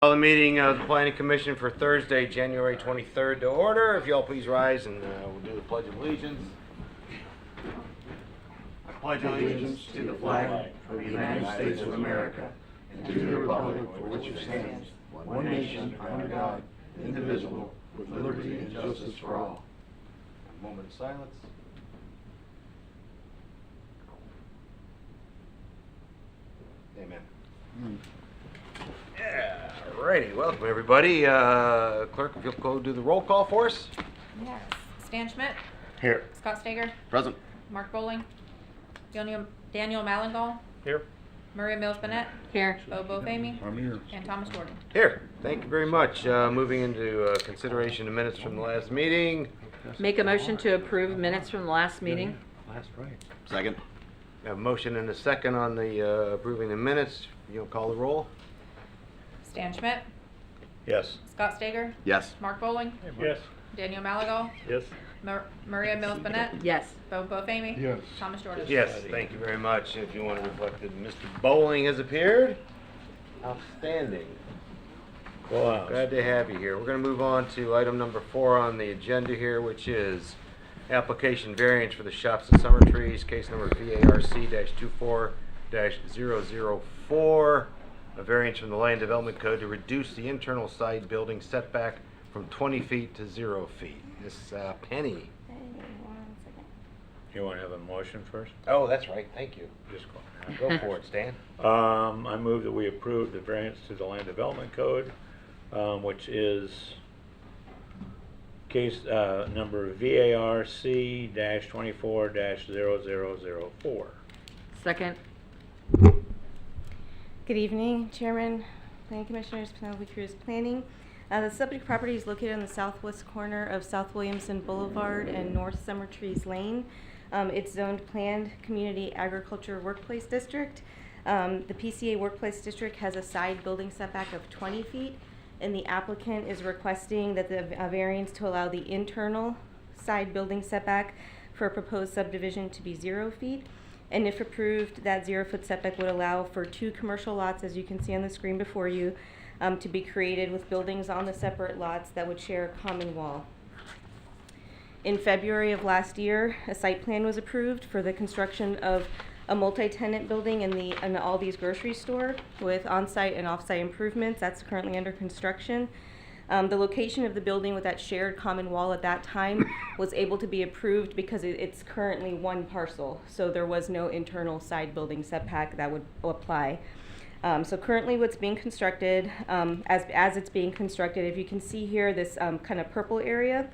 Call the meeting of the Planning Commission for Thursday, January 23rd to order. If you all please rise and we'll do the Pledge of Allegiance. I pledge allegiance to the flag of the United States of America and to the republic for which it stands, one nation under God, indivisible, with liberty and justice for all. A moment of silence. Amen. Yeah, righty. Welcome, everybody. Clerk, if you'll go do the roll call for us. Yes. Stan Schmidt, Here. Scott Stager, Present. Mark Bowling, Daniel Malingall, Here. Maria Mills Bennett, Here. Bo Bofamy, I'm here. and Thomas Jordan. Here. Thank you very much. Moving into consideration of minutes from the last meeting. Make a motion to approve minutes from the last meeting. Second. A motion and a second on the approving the minutes. You'll call the roll. Stan Schmidt, Yes. Scott Stager, Yes. Mark Bowling, Yes. Daniel Malingall, Yes. Maria Mills Bennett, Yes. Bo Bofamy, Yes. Thomas Jordan. Yes, thank you very much. If you want to reflect that Mr. Bowling has appeared. Outstanding. Wow. Glad to have you here. We're going to move on to item number 4 on the agenda here, which is application variance for the Shops and Summer Trees, case number VARC-24-004, a variance from the Land Development Code to reduce the internal side building setback from 20 feet to 0 feet. This Penny. You want to have a motion first? Oh, that's right. Thank you. Just Go for it, Stan. I move that we approve the variance to the Land Development Code, which is case number VARC-24-0004. Second. Good evening, Chairman, Planning Commissioners, Penelope Cruz Planning. The subject property is located on the southwest corner of South Williamson Boulevard and North Summer Trees Lane. It's zoned Planned Community Agriculture Workplace District. The PCA Workplace District has a side building setback of 20 feet, and the applicant is requesting that the variance to allow the internal side building setback for a proposed subdivision to be 0 feet. And if approved, that 0-foot setback would allow for 2 commercial lots, as you can see on the screen before you, to be created with buildings on the separate lots that would share a common wall. In February of last year, a site plan was approved for the construction of a multi-tenant building in the Aldi's grocery store with on-site and off-site improvements. That's currently under construction. The location of the building with that shared common wall at that time was able to be approved because it's currently one parcel, so there was no internal side building setback that would apply. So currently what's being constructed, as it's being constructed, if you can see here, this kind of purple area,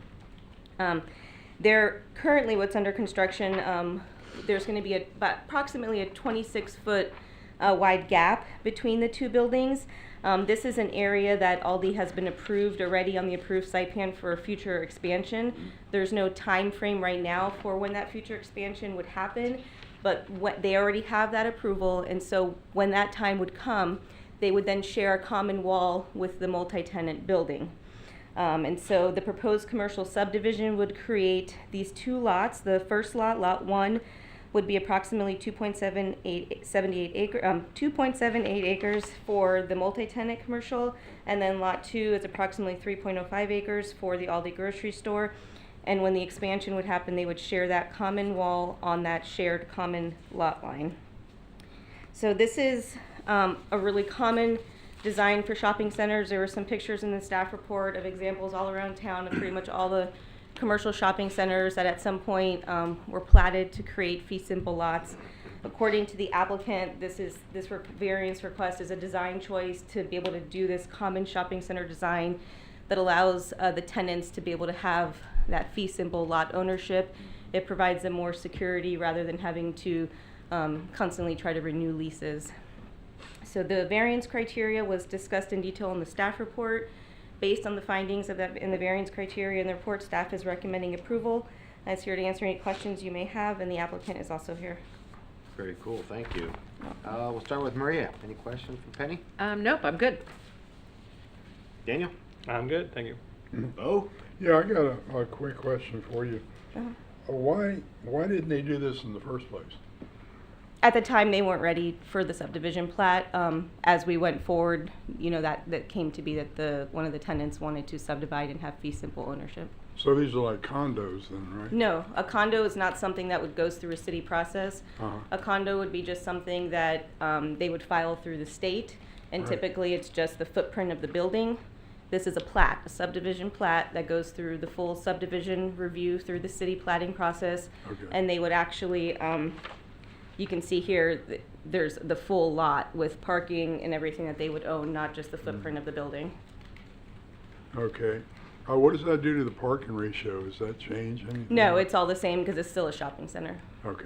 currently what's under construction, there's going to be approximately a 26-foot wide gap between the 2 buildings. This is an area that Aldi has been approved already on the approved site plan for future expansion. There's no time frame right now for when that future expansion would happen, but they already have that approval, and so when that time would come, they would then share a common wall with the multi-tenant building. And so the proposed commercial subdivision would create these 2 lots. The first lot, Lot 1, would be approximately 2.78 acres for the multi-tenant commercial, and then Lot 2 is approximately 3.05 acres for the Aldi grocery store. And when the expansion would happen, they would share that common wall on that shared common lot line. So this is a really common design for shopping centers. There were some pictures in the staff report of examples all around town of pretty much all the commercial shopping centers that at some point were platted to create fee simple lots. According to the applicant, this variance request is a design choice to be able to do this common shopping center design that allows the tenants to be able to have that fee simple lot ownership. It provides them more security rather than having to constantly try to renew leases. So the variance criteria was discussed in detail in the staff report. Based on the findings of that in the variance criteria in the report, staff is recommending approval. It's here to answer any questions you may have, and the applicant is also here. Very cool. Thank you. We'll start with Maria. Any questions for Penny? Nope, I'm good. Daniel? I'm good, thank you. Bo? Yeah, I got a quick question for you. Uh-huh. Why didn't they do this in the first place? At the time, they weren't ready for the subdivision plat. As we went forward, that came to be that one of the tenants wanted to subdivide and have fee simple ownership. So these are like condos then, right? No, a condo is not something that goes through a city process. Uh-huh. A condo would be just something that they would file through the state, and Right. typically it's just the footprint of the building. This is a plat, a subdivision plat that goes through the full subdivision review through the city platting process. Okay. And they would actually, you can see here, there's the full lot with parking and everything that they would own, not just the footprint of the building. Okay. What does that do to the parking ratio? Does that change anything? No, it's all the same because it's still a shopping center. Okay,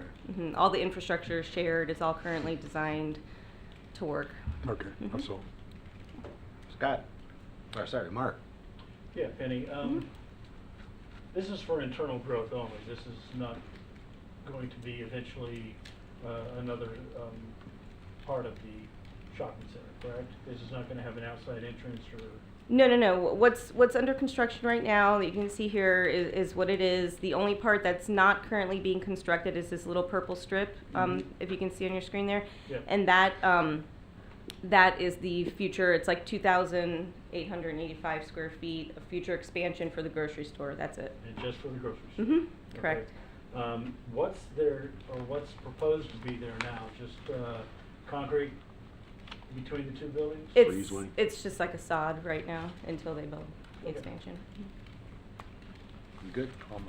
All the infrastructure is shared. It's all currently designed to work. okay, that's all. Scott, or sorry, Mark. Yeah, Penny, this is for internal growth only. This is not going to be eventually another part of the shopping center, correct? This is not going to have an outside entrance or? No. What's under construction right now that you can see here is what it is. The only part that's not currently being constructed is this little purple strip, if you can see on your screen there. Yep. And that is the future. It's like 2,885 square feet of future expansion for the grocery store. That's it. And just for the grocery store? Mm-hmm. Correct. Okay. What's there, or what's proposed to be there now? Just concrete between the two buildings? It's just like a sod right now until they build the Okay. expansion. You good? I'm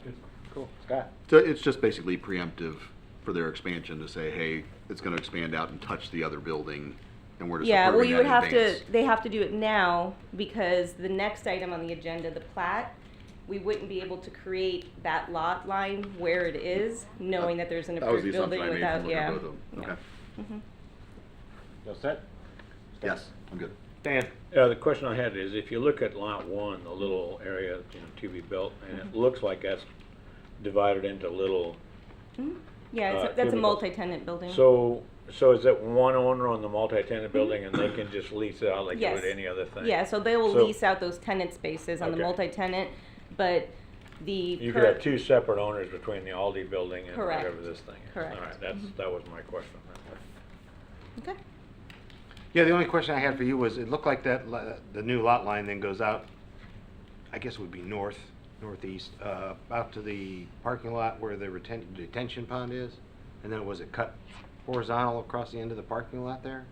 good. Cool. Scott? So it's just basically preemptive for their expansion to say, hey, it's gonna expand out and touch the other building, and we're just Yeah, well, approving you that would in have advance. they have to do it now because the next item on the agenda, the plat, we wouldn't be able to create that lot line where it is, knowing that there's an That was the approved assumption building I made without, from yeah. looking at both of them. Yeah. Okay. Mhm. You all set? Yes, I'm good. Dan? The question I had is, if you look at lot one, the little area, to be built, and it looks like that's divided into little, Mhm. Yeah, that's a cubicles. multi-tenant building. so is it one owner on the multi-tenant building and they can just lease it out like they Yes. would any other thing? Yeah, so they will So- lease out those tenant spaces on the Okay. multi-tenant, but the. You could have two separate owners between the Aldi building and Correct. whatever this thing is. Correct. All right, that was my question. Okay. Yeah, the only question I had for you was, it looked like that, the new lot line then goes out, I guess it would be northeast, out to the parking lot where the detention pond is? And then was it cut horizontal across the end of the parking lot there?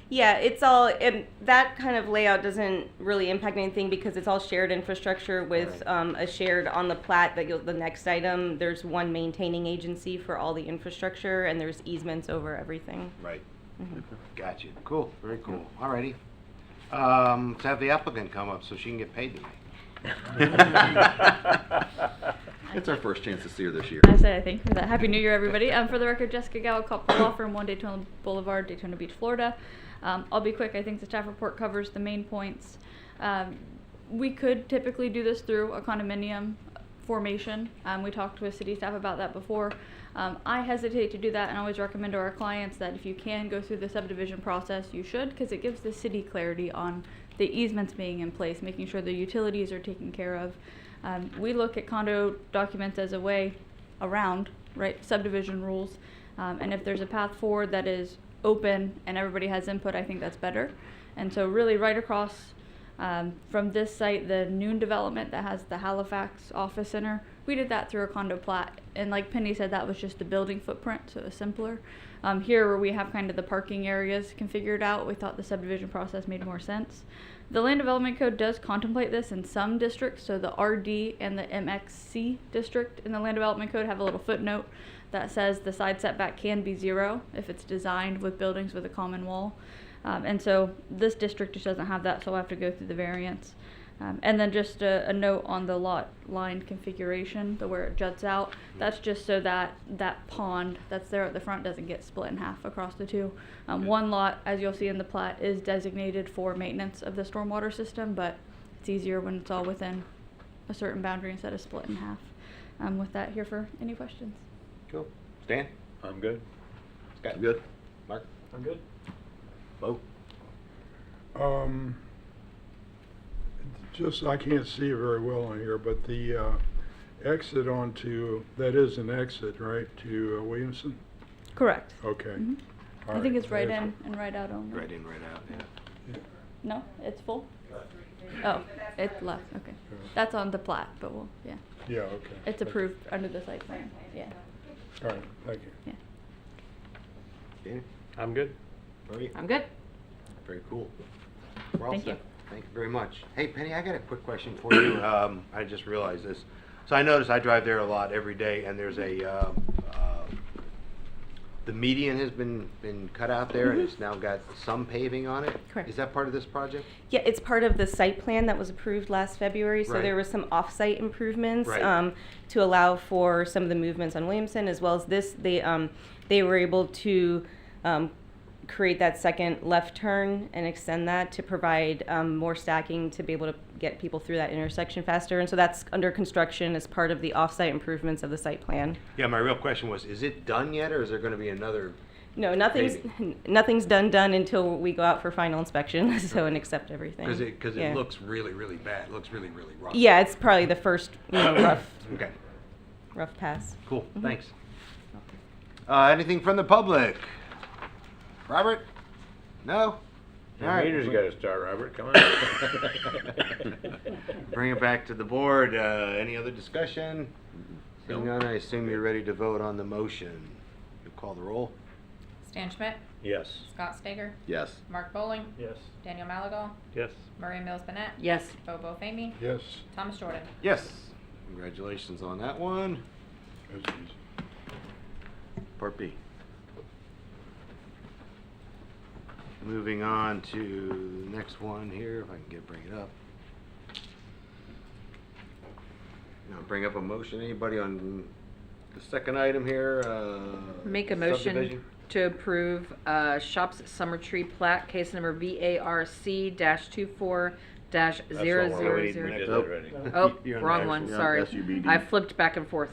Yeah, it's all, and that kind of layout doesn't really impact anything because it's all shared infrastructure with a shared on the plat the next item. There's one maintaining agency for all the infrastructure and there's easements over everything. Right. Mhm. Gotcha. Cool, very cool. Alrighty. Let's have the applicant come up so she can get paid tonight. It's our first chance to see her this year. I say I thank you for that. Happy New Year, everybody. For the record, Jessica Gallo, Couple Law Firm, 1 Daytona Boulevard, Daytona Beach, Florida. I'll be quick. I think the staff report covers the main points. We could typically do this through a condominium formation. We talked with city staff about that before. I hesitate to do that and always recommend to our clients that if you can go through the subdivision process, you should, because it gives the city clarity on the easements being in place, making sure the utilities are taken care of. We look at condo documents as a way around, right, subdivision rules. And if there's a path forward that is open and everybody has input, I think that's better. And so really right across from this site, the Noon development that has the Halifax Office Center, we did that through a condo plat. And like Penny said, that was just the building footprint, so it was simpler. Here where we have kind of the parking areas configured out, we thought the subdivision process made more sense. The Land Development Code does contemplate this in some districts, so the RD and the MXC district in the Land Development Code have a little footnote that says the side setback can be 0 if it's designed with buildings with a common wall. And so this district just doesn't have that, so I'll have to go through the variance. And then just a note on the lot line configuration, the where it juts out, that's just so that that pond that's there at the front doesn't get split in half across the two. One lot, as you'll see in the plat, is designated for maintenance of the stormwater system, but it's easier when it's all within a certain boundary instead of split in half. With that, here for any questions. Cool. Stan? I'm good. Scott? I'm good. Mark? I'm good. Bo? Just, I can't see it very well on here, but the exit onto, that is an exit, right, to Williamson? Correct. Okay. Mhm. All I think right. it's right in and right out only. Right in, right out, yeah. No, it's full? Oh, it's left, okay. That's on the plat, but we'll, yeah. Yeah, okay. It's approved under the site plan, yeah, All right, thank you. yeah. Danny? I'm good. Marie? I'm good. Very cool. We're all Thank you. set. Thank you very much. Hey, Penny, I got a quick question for you. I just realized this. So I notice I drive there a lot every day, and there's the median has been cut out there, and it's now got some paving on it. Correct. Is that part of this project? Yeah, it's part of the site plan that was approved last February, so Right. there was some off-site improvements Right. to allow for some of the movements on Williamson, as well as this. They were able to create that second left turn and extend that to provide more stacking to be able to get people through that intersection faster. And so that's under construction as part of the off-site improvements of the site plan. Yeah, my real question was, is it done yet, or is there gonna be another? No, nothing's done until we go out for final inspection, so and accept everything. Because Yeah. it looks really, really bad. It looks really, really rough. Yeah, it's probably the first Okay, rough pass. cool, thanks. Anything from the public? Robert? No? Your All right. meter's gotta start, Robert, come on. Bring it back to the board. Any other discussion? Seeing No. none, I assume you're ready to vote on the motion. You call the roll? Stan Schmidt, Yes. Scott Stager, Yes. Mark Bowling, Yes. Daniel Malagal, Yes. Maria Mills Burnett, Yes. Bobo Famey, Yes. Thomas Jordan. Yes. Congratulations on that one. That's easy. Part B. Moving on to the next one here, if I can bring it up. Now, bring up a motion. Anybody on the second item here? Make a motion subdivision? to approve Shops at Summer Tree plat, case number VARC-24-000. That's the one we did that Nope. already. Oh, You're on wrong the one, actual- sorry. SUBD. I flipped back and forth.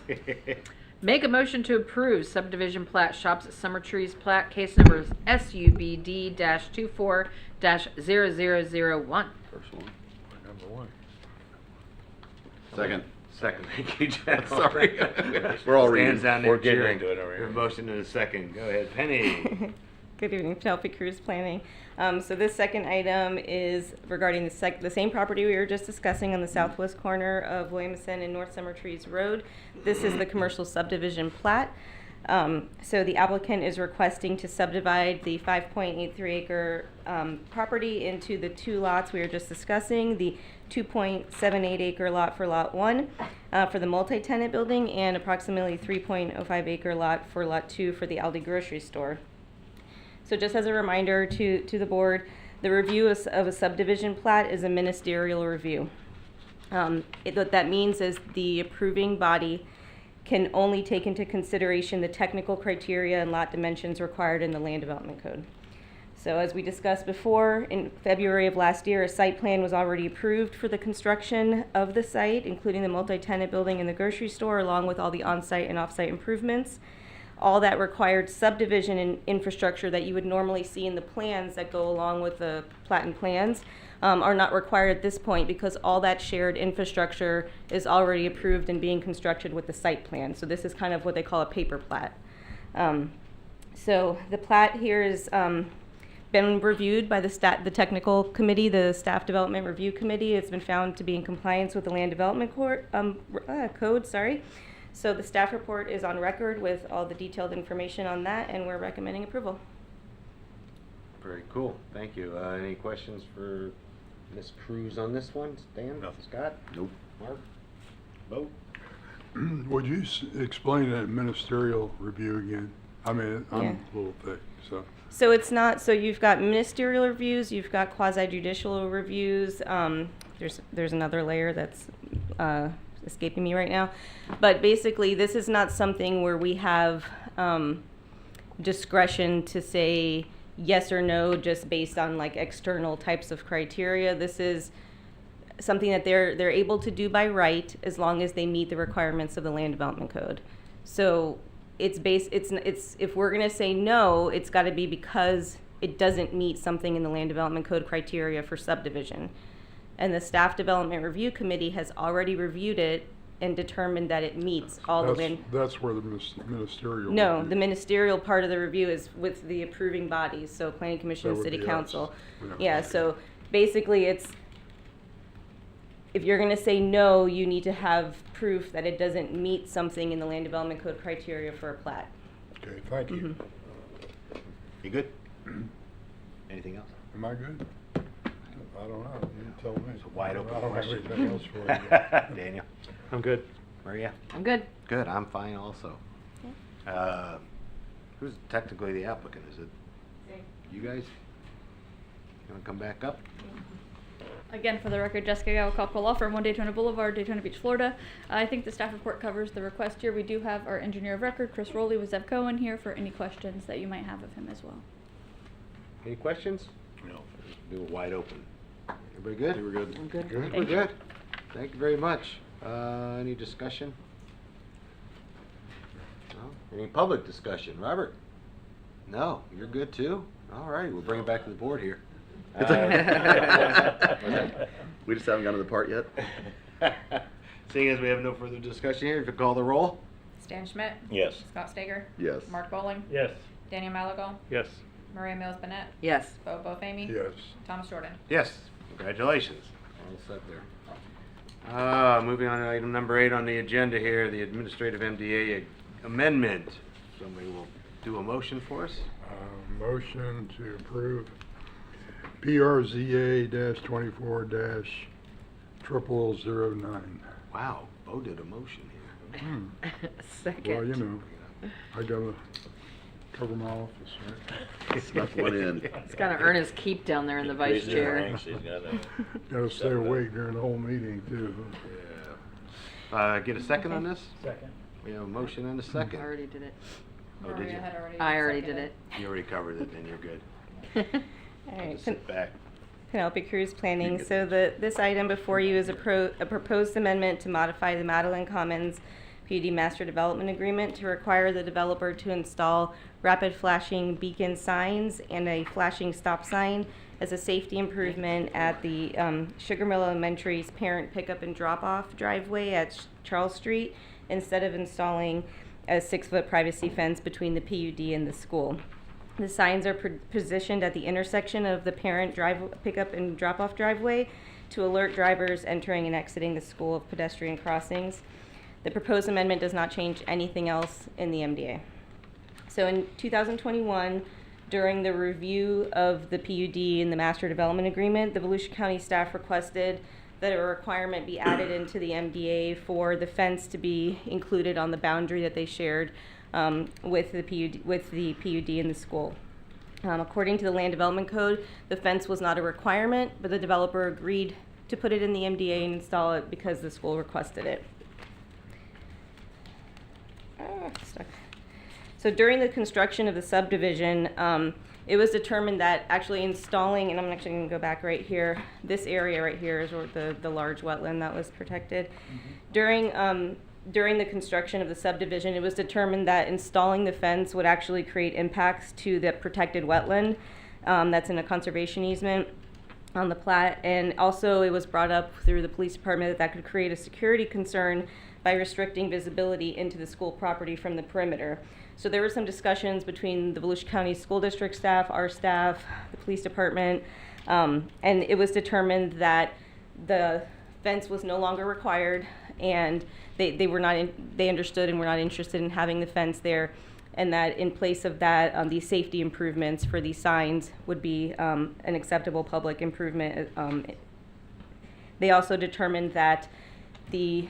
Make a motion to approve subdivision plat, Shops at Summer Trees plat, case number SUBD-24-0001. First one. Number one. Second. Second, thank you, Jeff. Sorry. We're all Stands reading. down there We're getting cheering. into it over We here. have a motion and a second. Go ahead, Penny. Good evening, Penelope Cruz Planning. So this second item is regarding the same property we were just discussing on the southwest corner of Williamson and North Summer Trees Road. This is the commercial subdivision plat. So the applicant is requesting to subdivide the 5.83 acre property into the two lots we were just discussing, the 2.78 acre lot for lot 1 for the multi-tenant building and approximately 3.05 acre lot for lot 2 for the Aldi grocery store. So just as a reminder to the board, the review of a subdivision plat is a ministerial review. What that means is the approving body can only take into consideration the technical criteria and lot dimensions required in the land development code. So as we discussed before, in February of last year, a site plan was already approved for the construction of the site, including the multi-tenant building and the grocery store, along with all the on-site and off-site improvements. All that required subdivision and infrastructure that you would normally see in the plans that go along with the plat and plans are not required at this point because all that shared infrastructure is already approved and being constructed with the site plan. So this is kind of what they call a paper plat. So the plat here is been reviewed by the technical committee, the staff development review committee. It's been found to be in compliance with the land development code. So the staff report is on record with all the detailed information on that, and we're recommending approval. Very cool, thank you. Any questions for Ms. Cruz on this one? Dan? Nothing. Scott? Nope. Mark? Bo? Would you explain that ministerial review again? I mean, I'm Yeah. a little thick, so. So it's not, so you've got ministerial reviews, you've got quasi-judicial reviews, there's another layer that's escaping me right now. But basically, this is not something where we have discretion to say yes or no just based on like external types of criteria. This is something that they're able to do by right as long as they meet the requirements of the land development code. So it's if we're going to say no, it's got to be because it doesn't meet something in the land development code criteria for subdivision. And the staff development review committee has already reviewed it and determined that it meets all the land. That's where the ministerial. No, review- the ministerial part of the review is with the approving bodies, so planning commission That and would city be us. council. Yeah. Yeah, so basically it's, if you're gonna say no, you need to have proof that it doesn't meet something in the land development code criteria for a plat. Okay, thank you. You good? Anything else? Am I good? I don't know, you tell me. It's a wide open I don't have question. anything else for you. Daniel? I'm good. Maria? I'm good. Good, I'm fine also. Who's technically the applicant? Is it you guys? You wanna come back up? Again, for the record, Jessica Gallo, Law Firm, 1 Daytona Boulevard, Daytona Beach, Florida. I think the staff report covers the request here. We do have our engineer of record, Chris Rowley with Zev Cohen, here for any questions that you might have of him as well. Any questions? No. Do it wide open. Everybody good? We're good. I'm good. Good, we're Thank you. good. Thank you very much. Any discussion? No? Any public discussion? Robert? No, you're good too? All right, we'll bring it back to the board here. We just haven't gotten to the part yet. Seeing as we have no further discussion here, if you call the roll? Stan Schmidt. Yes. Scott Stager. Yes. Mark Bowling. Yes. Daniel Malagal. Yes. Maria Mills Burnett. Yes. Bo Bofamy. Yes. Thomas Jordan. Yes, congratulations. All set there. Moving on to item number 8 on the agenda here, the administrative MDA amendment. Somebody will do a motion for us? Motion to approve PRZA-24-0009. Wow, Bo did a motion here. Second. Well, you know, I gotta cover my office, right? Snuck one in. He's gotta earn his keep down there in the vice chair. Gotta stay awake during the whole meeting, too. Get a second on this? Second. We have a motion and a I second. already did it. Oh, did Maria you? had already. I already did seconded. it. You already covered it, then you're good. All right, Just sit back. Penelope Cruz Planning. So this item before you is a proposed amendment to modify the Madeline Commons PUD Master Development Agreement to require the developer to install rapid flashing beacon signs and a flashing stop sign as a safety improvement at the Sugar Mill Elementary's parent pickup and drop-off driveway at Charles Street, instead of installing a 6-foot privacy fence between the PUD and the school. The signs are positioned at the intersection of the parent pickup and drop-off driveway to alert drivers entering and exiting the school of pedestrian crossings. The proposed amendment does not change anything else in the MDA. So in 2021, during the review of the PUD and the Master Development Agreement, the Volusia County staff requested that a requirement be added into the MDA for the fence to be included on the boundary that they shared with the PUD and the school. According to the Land Development Code, the fence was not a requirement, but the developer agreed to put it in the MDA and install it because the school requested it. Stuck. So during the construction of the subdivision, it was determined that actually installing, and I'm actually going to go back right here, this area right here is where the large wetland that was protected. During the construction of the subdivision, it was determined that installing the fence would actually create impacts to the protected wetland that's in a conservation easement on the plat. And also it was brought up through the police department that that could create a security concern by restricting visibility into the school property from the perimeter. So there were some discussions between the Volusia County School District staff, our staff, the police department, and it was determined that the fence was no longer required, and they understood and were not interested in having the fence there, and that in place of that, these safety improvements for these signs would be an acceptable public improvement. They also determined that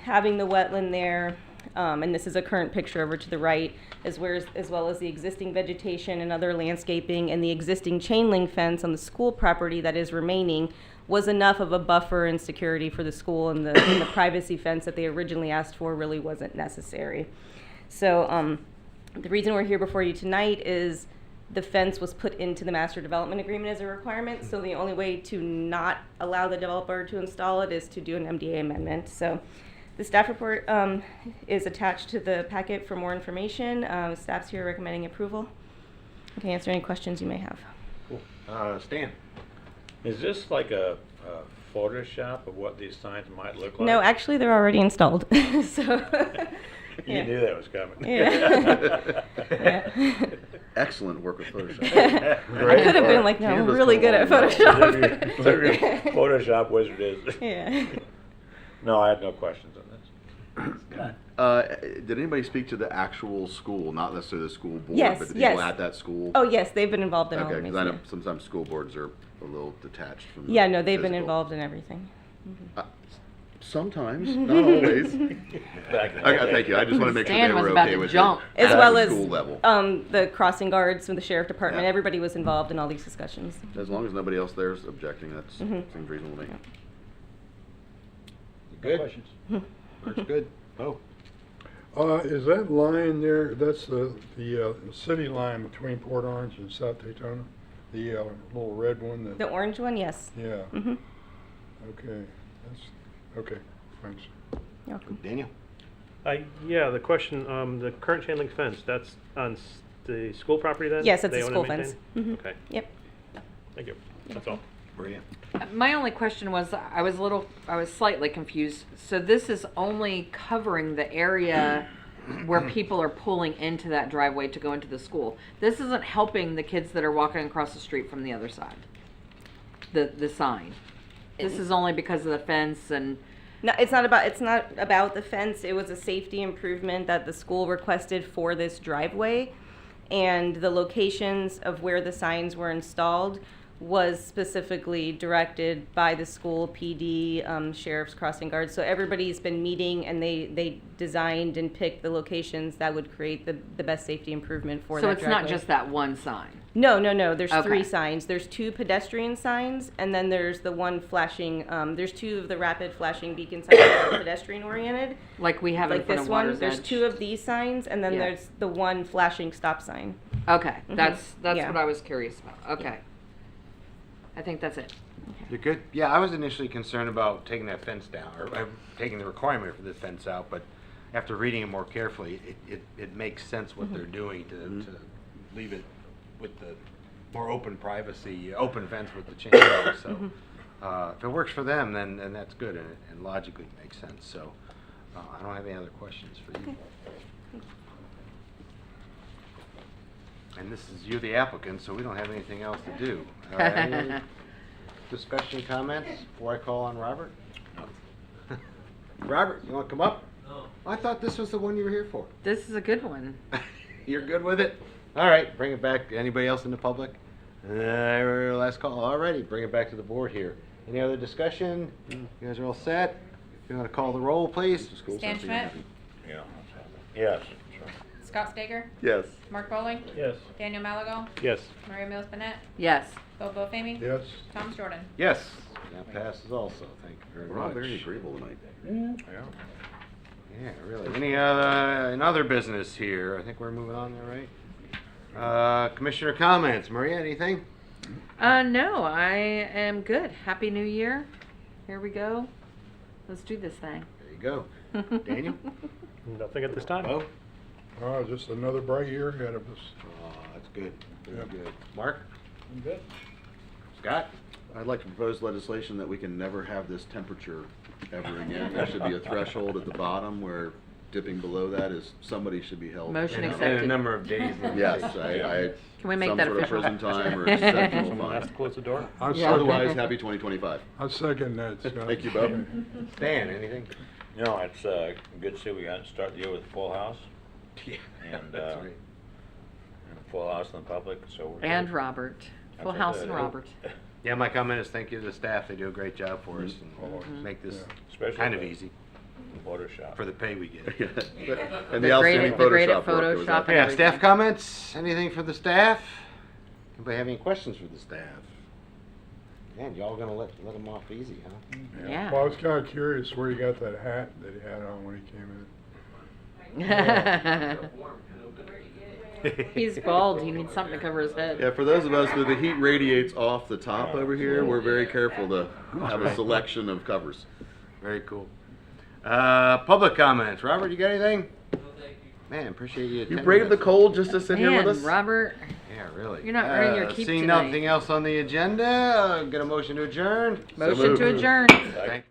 having the wetland there, and this is a current picture over to the right, as well as the existing vegetation and other landscaping and the existing chain link fence on the school property that is remaining, was enough of a buffer and security for the school, and the privacy fence that they originally asked for really wasn't necessary. So the reason we're here before you tonight is the fence was put into the master development agreement as a requirement, so the only way to not allow the developer to install it is to do an MDA amendment. So the staff report is attached to the packet for more information. Staff's here recommending approval. I can answer any questions you may have. Cool. Stan? Is this like a Photoshop of what these signs might look like? No, actually, they're already installed. So. You yeah. knew that was coming. Yeah. Yeah. Excellent work with Photoshop. I could have been like, no, I'm Canva's really come good a at long way. Photoshop. Whatever your Photoshop wizard is. Yeah. No, I had no questions on this. Did anybody speak to the actual school, not necessarily the school board, Yes, but the yes. people at that school? Oh, yes, they've been involved in all Okay, of because I these. know sometimes school boards are a little detached from the Yeah, no, they've been physical. involved in everything. Sometimes, not always. Back in the Okay, day. thank you. I just want to make sure Stan they was were about okay to with jump. it As at well the as school level. the crossing guards from the sheriff department, Yeah. everybody was involved in all these discussions. As long as nobody else there is objecting, that Mhm. seems reasonable to me. Good? Questions? That's good. Oh, Is that line there, that's the city line between Port Orange and South Daytona? The little red one that? The orange one, yes. Yeah, Mm-hmm. okay, okay, thanks. You're welcome. Daniel? Yeah, the question, the current chain link fence, that's on the school property then? Yes, it's They a own and school fence. maintain? Mhm. Okay, Yep. thank you. That's all. Maria? My only question was, I was slightly confused. So this is only covering the area where people are pulling into that driveway to go into the school. This isn't helping the kids that are walking across the street from the other side. The sign. This is only because of the fence and, No, it's not about the fence. It was a safety improvement that the school requested for this driveway. And the locations of where the signs were installed was specifically directed by the school, PD, sheriff's crossing guards. So everybody's been meeting and they designed and picked the locations that would create the best safety improvement for so that it's driveway. not just that one sign. No. There's Okay. 3 signs. There's 2 pedestrian signs, and then there's the one flashing. There's 2 of the rapid flashing beacon signs that are pedestrian oriented, Like we have in like front this of one. Water's There's Edge. 2 of these signs, and then Yeah. there's the one flashing stop sign. Okay, that's Yeah. what I was curious about. Okay. I think that's it. You're good? Yeah, I was initially concerned about taking that fence down, or taking the requirement for the fence out, but after reading it more carefully, it makes sense what they're doing to leave it with the more open privacy, open fence with the chain link. So if it works for them, then that's good, and logically it makes sense. So I don't have any other questions for you. And this is you, the applicant, so we don't have anything else to do. Any other discussion, comments before I call on Robert? Robert, you want to come up? No. I thought this was the one you were here for. This is a good one. You're good with it? All right, bring it back. Anybody else in the public? Last call. All righty, bring it back to the board here. Any other discussion? You guys are all set? If you want to call the roll, please. Stan Schmidt, Yeah. Yes. Scott Stager, Yes. Mark Bowling, Yes. Daniel Malago, Yes. Maria Mills Bennett, Yes. Bill Bofamy, Yes, Thomas Jordan. Yes, that passes also. Thank you very We're all much. very agreeable tonight. Yeah, really. Any other business here? I think we're moving on there, right? Commissioner comments. Maria, anything? No, I am good. Happy New Year. Here we go. Let's do this thing. There you go. Daniel? Nothing at this time. Bo? just another bright year ahead of us. Oh, that's good. Very Yeah. good. Mark? I'm good. Scott? I'd like to propose legislation that we can never have this temperature ever again. There should be a threshold at the bottom where dipping below that is, somebody should be held. Motion accountable. accepted. number of days. Yes, I. Can we make that some official? sort of prison time or exceptional Someone has to fine. close the door? I Yeah. Otherwise, happy 2025. I second that, Scott. Thank you, Bo. Dan, anything? No, it's good to see we got to start the year with a full house. Yeah, And, that's right. and a full house in the public, so we're. And good. Robert. That's Full what house I and did. Robert. Yeah, my comment is thank you to the staff. They do a great job for us and make this Especially kind of the easy Photoshop. for the pay we get. And The the great outstanding at- the great at Photoshop work that was Photoshop out there. Yeah, everything. staff comments? Anything for the staff? Anybody have any questions for the staff? Man, y'all gonna let them off easy, huh? Yeah. Well, I was kind of curious where you got that hat that he had on when he came in. He's bald. He needs something to cover his head. Yeah, for those of us that the heat radiates off the top over here, we're very careful to have a selection of covers. Very cool. Public comments. Robert, you got anything? No, thank Man, appreciate you You attending braved the this. cold just to sit here with Man, us? Robert, Yeah, really. You're not earning your keep Seeing tonight. nothing else on the agenda, get a motion to adjourn. motion to moved. adjourn. Thank